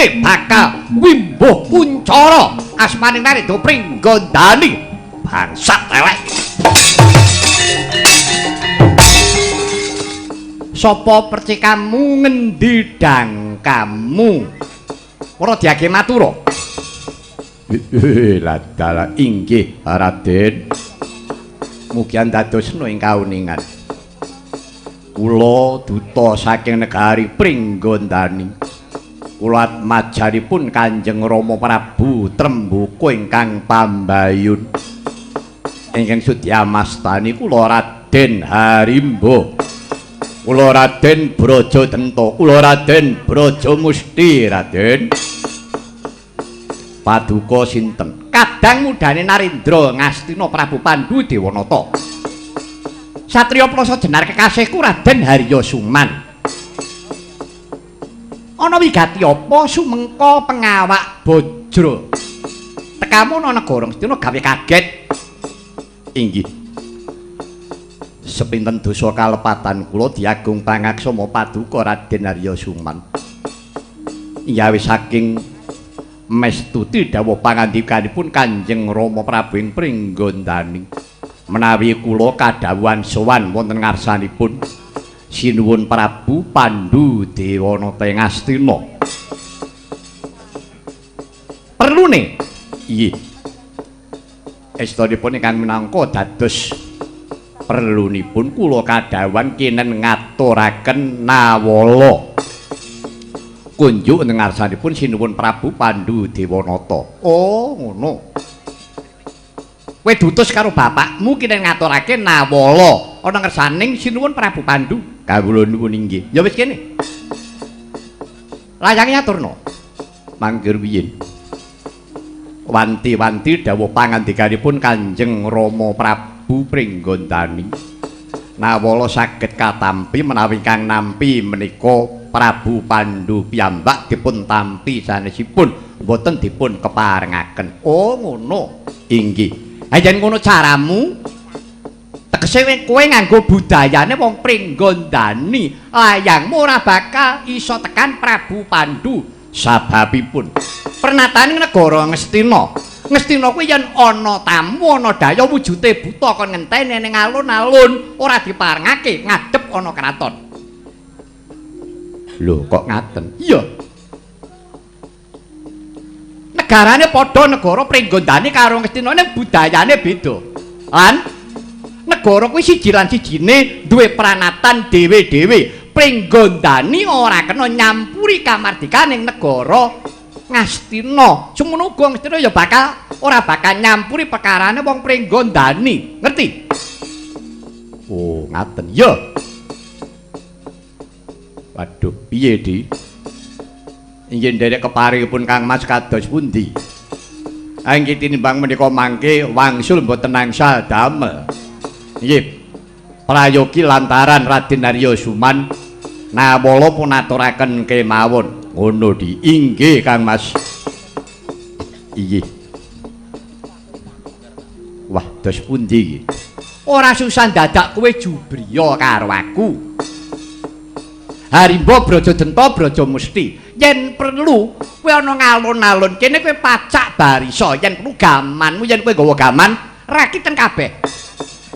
prelune bakal wimbuh kuncara asmane Narendra Pringgondani bangsat elek. Sapa percikamu ngendi dangkamu? Ora diage matura. Ladala inggih Raden. Mugi andadosna ing kauningan. Kula duta saking negari Pringgondani. Kula majaripun Kanjeng Rama Prabu Trembuka ingkang Pambayun. Ingkang Sudyamastani kula Raden Harimba. Kula Raden Brajadenta, kula Raden Brajamusti, Raden. Paduka sinten? Kadang mudhane Narendra Ngastina Prabu Pandhu Dewanata. Satriya Prasa jenar kekasihku Raden Harya Suman. Ana wigati apa sumengka pengawak Bajra? Tekamu ana negara Ngastina gawe kaget. Inggih. Sepinten dosa kalepatan kula diagung pangaksama paduka Raden Harya Suman. Yawi saking mestuti dawuh pangandikanipun Kanjeng Rama Prabu ing Pringgondani menawi kula kadhawuhan sowan wonten ngarsanipun sinuwun Prabu Pandhu Dewanata ing Astina. Perlune inggih estunipun ingkang minangka dados perlunipun kula kadhawuhan kinen ngaturaken nawala kunjuk ing ngarsanipun sinuwun Prabu Pandhu Dewanata. Oh, ngono. Kowe dutus karo bapakmu kinen ngaturake nawala ana ngersaning sinuwun Prabu Pandhu. Kawula nuwun inggih. Ya wis kene. Layange aturna. Mangger wiyin. Wanti-wanti dawuh pangandikanipun Kanjeng Rama Prabu Pringgondani. Nawala saged katampi menawi kang nampi menika Prabu Pandhu piyambak dipun tampi sanesipun boten dipun keparengaken. Oh ngono. Inggih. Ha yen ngono caramu tegese kowe nganggo budayane wong Pringgondani, layangmu ora bakal iso tekan Prabu Pandhu. Sababipun pernatane negara Ngastina. Ngastina kuwi yen ana tamu ana daya wujute buta kon ngenteni ning alun-alun ora diparengake ngadhep ana kraton. Lho kok ngaten? Iya. Negarane padha negara Pringgondani karo Ngastina ning budayane beda. Lan negara kuwi siji lan sijine duwe pranatan dhewe-dhewe. Pringgondani ora kena nyampuri kamardikaning negara Ngastina. Semono uga Ngastina ya ora bakal nyampuri perkarane wong Pringgondani. Ngerti? Oh, ngaten. Ya. Waduh, piye, Di? Inggih nderek keparingipun Kang Mas kados pundi? Inggih tinimbang menika mangke wangsul mboten angsal damel. Nggih. Prayogi lantaran Raden Harya Suman nawala pun aturaken kemawon. Ngono Di. Inggih Kang Mas. Inggih. Wah, dos pundi iki? Ora susah dadak kowe jubriya karo aku. Harimba Brajadenta Brajamusti. Yen perlu kowe ana ngalun-alun kene kowe pacak barisa, yen perlu gamanmu yen kowe gawa gaman rakiten kabeh.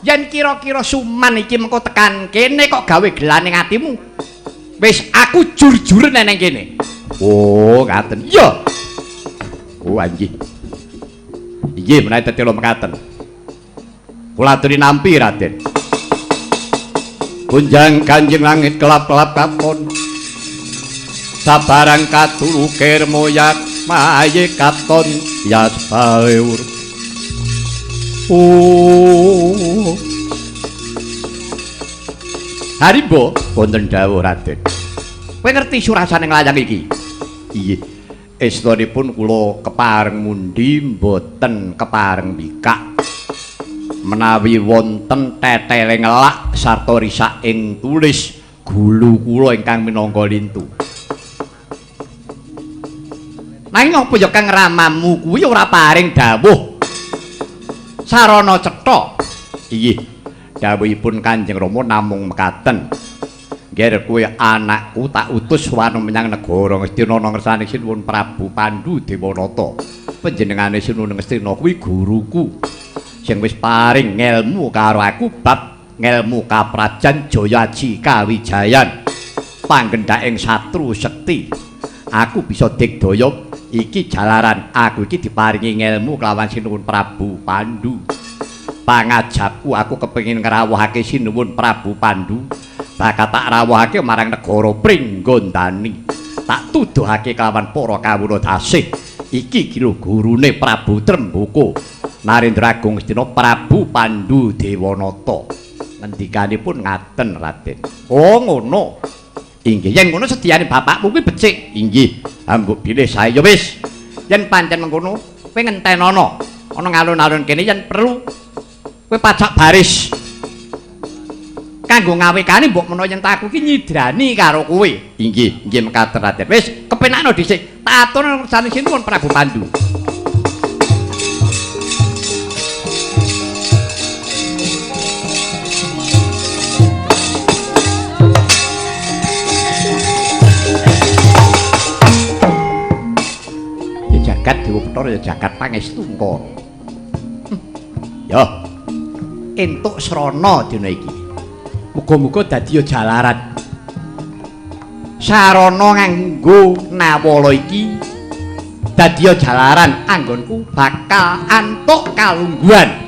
Yen kira-kira Suman iki mengko tekan kene kok gawe gelaning atimu. Wis aku jur-juren nang kene. Oh, ngaten. Iya. Oh, anjing. Inggih menawi tetelo mekaten. Kula aturi nampi Raden. Kunjang Kanjeng langit kelap-kelap kapon. Sabarang katulukir moyak maye katon yaspaeur. Oh. Harimba wonten dawuh Raden. Kowe ngerti surasane layang iki? Iye. Estunipun kula kepareng mundi mboten kepareng bikak. Menawi wonten teteling lak sarta risak ing tulis gulu kula ingkang minangka lintu. Nanging apa ya Kang Ramamu kuwi ora paring dawuh sarana cetha. Inggih, dawuhipun Kanjeng Rama namung mekaten. Ngger kowe anakku tak utus wanu menyang negara Ngastina ngersane Sinuwun Prabu Pandhu Dewanata. Panjenengane Sinuwun Ngastina kuwi guruku sing wis paring ngelmu karo aku bab ngelmu kaprajan Jayaji Kawijayan. Panggendhaking satru sekti. Aku bisa digdaya iki jalaran aku iki diparingi ngelmu kelawan Sinuwun Prabu Pandhu. Pangajapku aku kepengin ngrawuhake Sinuwun Prabu Pandhu. Bakal tak rawuhake marang negara Pringgondani. Tak tuduhake kelawan para kawula dasih. Iki kira gurune Prabu Tremboko. Narendra Agung Ngastina Prabu Pandhu Dewanata. Ngendikanipun ngaten Raden. Oh ngono. Inggih, yen ngono sediyane bapakmu kuwi becik. Inggih. Ambuk bilih sae ya wis. Yen pancen mengkono, kowe ngentenono. Ana ngalun-alun kene yen perlu kowe pajak baris. Kanggo ngawekane mbok menawa yen aku ki nyidrani karo kowe. Inggih, nggih mekaten Raden. Wis kepenakno dhisik. Tak atur ngersane Sinuwun Prabu Pandhu. Jagat Dewa Bathara ya jagat pangestungka. Ya. Entuk srana dina iki. Muga-muga dadi jalaran. Sarana nganggo nawala iki dadi jalaran anggonku bakal antuk kalungguhan.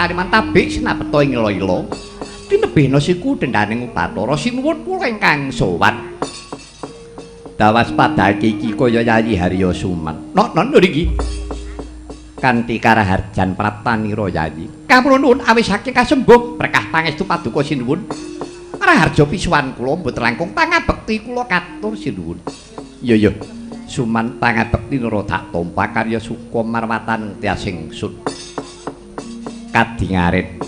Kaliman tabik sinapeta ing ila-ila tinebihna siku dendhaning Bathara Sinuwun kula ingkang sowan dawas padake iki kaya Yayi Harya Suman non niki kanthi karaharjan praptanira Yayi kawula nuwun awisake kasembuh berkah pangestu paduka Sinuwun raharja pisuwan kula mboten langkung pangabekti kula katur Sinuwun ya Suman pangabekti nira tak tampa karya suka marwatan tiasing sun kadingarit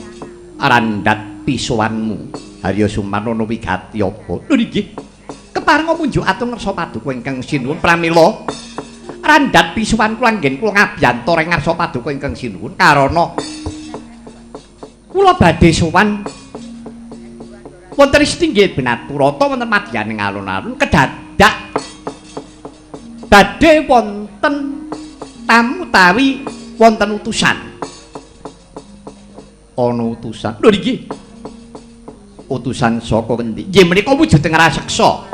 randat pisuwanmu Harya Sumarno wigati apa lho nggih kepareng munjuk atung ngarsa paduka ingkang Sinuwun pramila randat pisuwan kula anggen kula ngabyantor ing ngarsa paduka ingkang Sinuwun karana kula badhe sowan wonten Istinggih Benaturata wonten madyaning alun-alun kedadak badhe wonten tamu utawi wonten utusan. Ana utusan. Lho niki. Utusan saka endi? Nggih menika wujuding raseksa.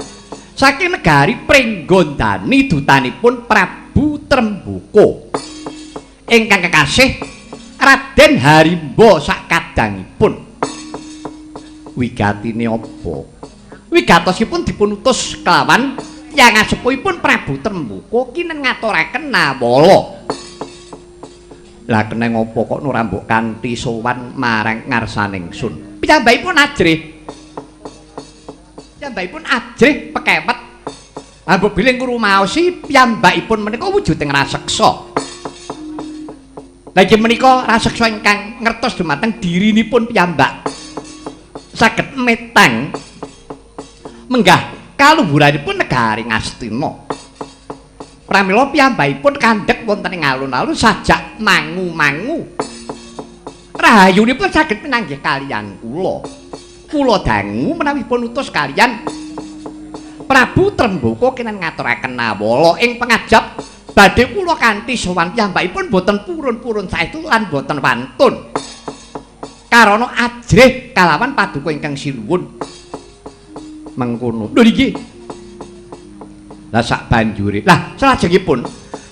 Saking negari Pringgondani dutanipun Prabu Tremboko. Ingkang kekasih Raden Harimba sakadangipun. Wigatine apa? Wigatosipun dipun utus kelawan yang sepuhipun Prabu Tremboko kinen ngaturaken nawala. Lah keneng apa kok ora mbok kanthi sowan marang ngarsaning sun. Piyambakipun ajrih. Piyambakipun ajrih pekewet. Mbok bilih ngrumaosi piyambakipun menika wujuding raseksa. Lah iki menika raseksa ingkang ngertos dumateng dirinipun piyambak. Saged metang menggah kaluhuranipun negari Ngastina. Pramila piyambakipun kandhek wonten ing alun-alun sajak mangu-mangu. Rahayunipun saged pinanggih kaliyan kula. Kula dangu menawi pun utus kaliyan Prabu Tremboko kenen ngaturaken nawala ing pangajap badhe kula kanthi sowan piyambakipun boten purun-purun saestu lan boten wantun. Karana ajrih kalawan paduka ingkang Sinuwun. Mengkono. Lho niki. Lah sak banjure. Lah salajengipun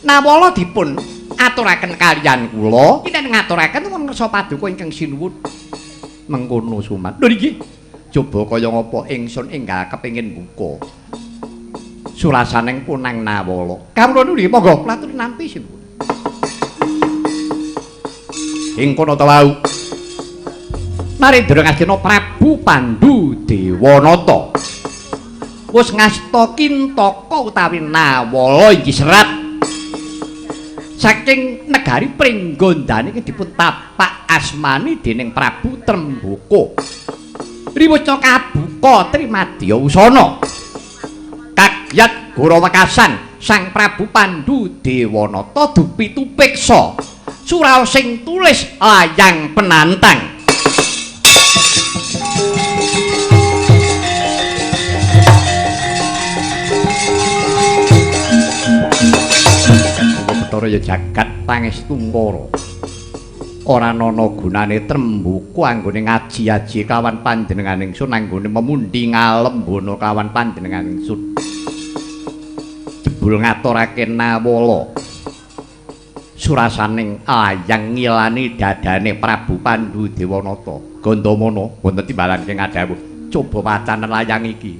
nawala dipun aturaken kaliyan kula, kinen ngaturaken wonten ngarsa paduka ingkang Sinuwun. Mengkono Suman. Lho niki. Coba kaya ngapa ingsun enggal kepengin buka surasaning punang nawala. Kawula nuli monggo kula aturi nampi Sinuwun. ing kono ta wau. Narendra Ngastina Prabu Pandhu Dewanata wis ngasta Kintaka utawi Nawala inggih serat saking negari Pringgondani iki dipun tapak asmani dening Prabu Tremboko. Riwaca kabuka Trimadya Wusana. Kagyat Gorawekasan Sang Prabu Pandhu Dewanata dupi tupiksa suraos sing tulis layang penantang. Betara ya jagat pangestungkara. Ora ana gunane Tremboko anggone ngaji-aji kawan panjenengan ingsun anggone memundi ngalembono kawan panjenengan ingsun. Jebul ngaturake Nawala surasaning ayang ngilani dadane Prabu Pandhu Dewanata. Gandamana wonten timbalan ing adhawuh coba wacanen layang iki.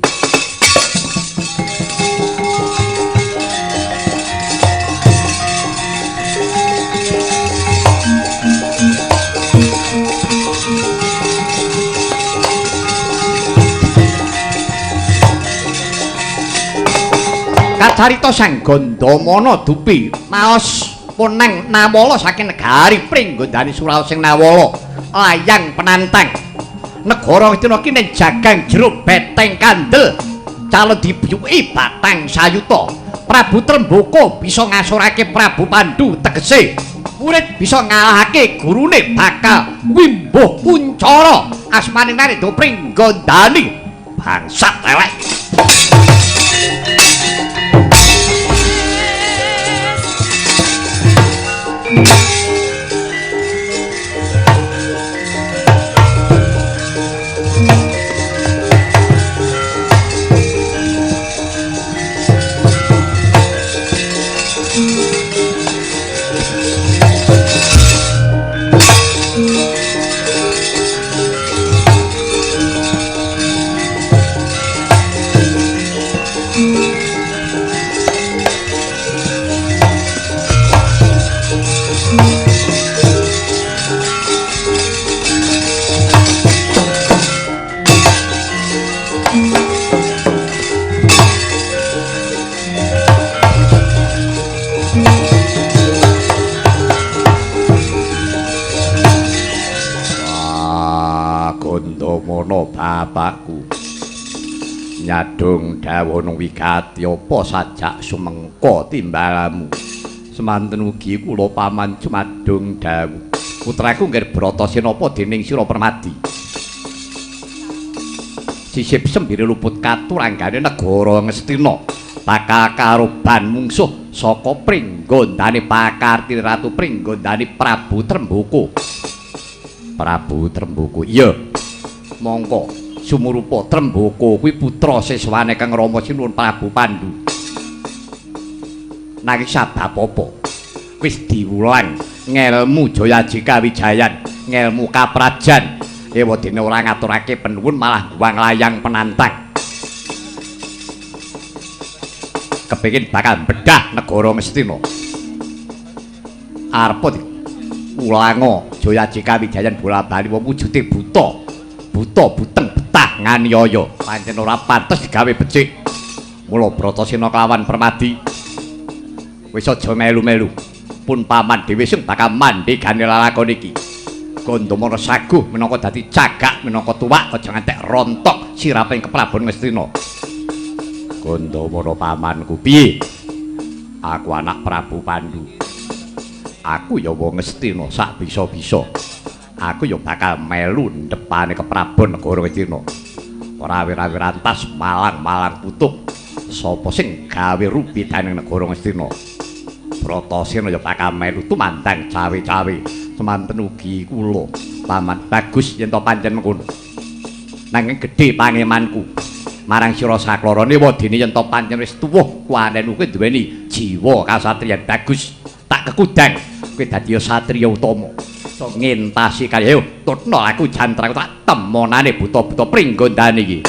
Kacarita Sang Gandamana dupi maos puneng Nawala saking negari Pringgondani suraos sing Nawala layang penantang. Negara Ngastina ki ning jagang jero beteng kandel calon dibuyuki batang sayuta. Prabu Tremboko bisa ngasorake Prabu Pandhu tegese murid bisa ngalahake gurune bakal Wimbuh Kuncara asmane Narendra Pringgondani bangsat elek. Bapakku nyadung dawana wigati apa sajak sumengka timbalamu semanten ugi kula paman cumadung dawuh putraku nggih Bratasena apa dening sira Permadi sisip sembire luput katuranggane negara Ngastina bakal karoban mungsuh saka Pringgondani Pakarti Ratu Pringgondani Prabu Tremboko. Prabu Tremboko iya mongko sumurupa Tremboko kuwi putra seswane Kang Rama Sinuwun Prabu Pandhu. Nanging sabab apa? Wis diwulang ngelmu Jayaji Kawijayan, ngelmu kaprajan. Ewadene ora ngaturake penuwun malah buang layang penantang. Kepengin bakal bedah negara Ngastina. Arep ulango Jayaji Kawijayan bola-bali wong wujude buta. Buta buteng betah nganiaya pancen ora pantes digawe becik. Mula Bratasena kelawan Permadi wis aja melu-melu. Pun paman dhewe sing bakal mandhegane lalakon iki. Gandamana saguh minangka dadi cagak minangka tuwak aja ngantek rontok siraping keprabon Ngastina. Gandamana pamanku piye? Aku anak Prabu Pandhu. Aku ya wong Ngastina sak bisa-bisa. Aku ya bakal melu ndepane keprabon negara Ngastina. Ora wira-wirantas malang-malang putuk sapa sing gawe rupitaning negara Ngastina. Bratasena ya bakal melu tumandang cawe-cawe. Semanten ugi kula paman bagus yen to pancen mengkono. Nanging gedhe pangemanku marang sira saklarane wadene yen to pancen wis tuwuh kuwanenmu kuwi duweni jiwa kasatriyan bagus. Tak kekudang kowe dadi satriya utama. So ngentasi kali ayo tutno aku jantraku tak temonane buta-buta Pringgondani iki.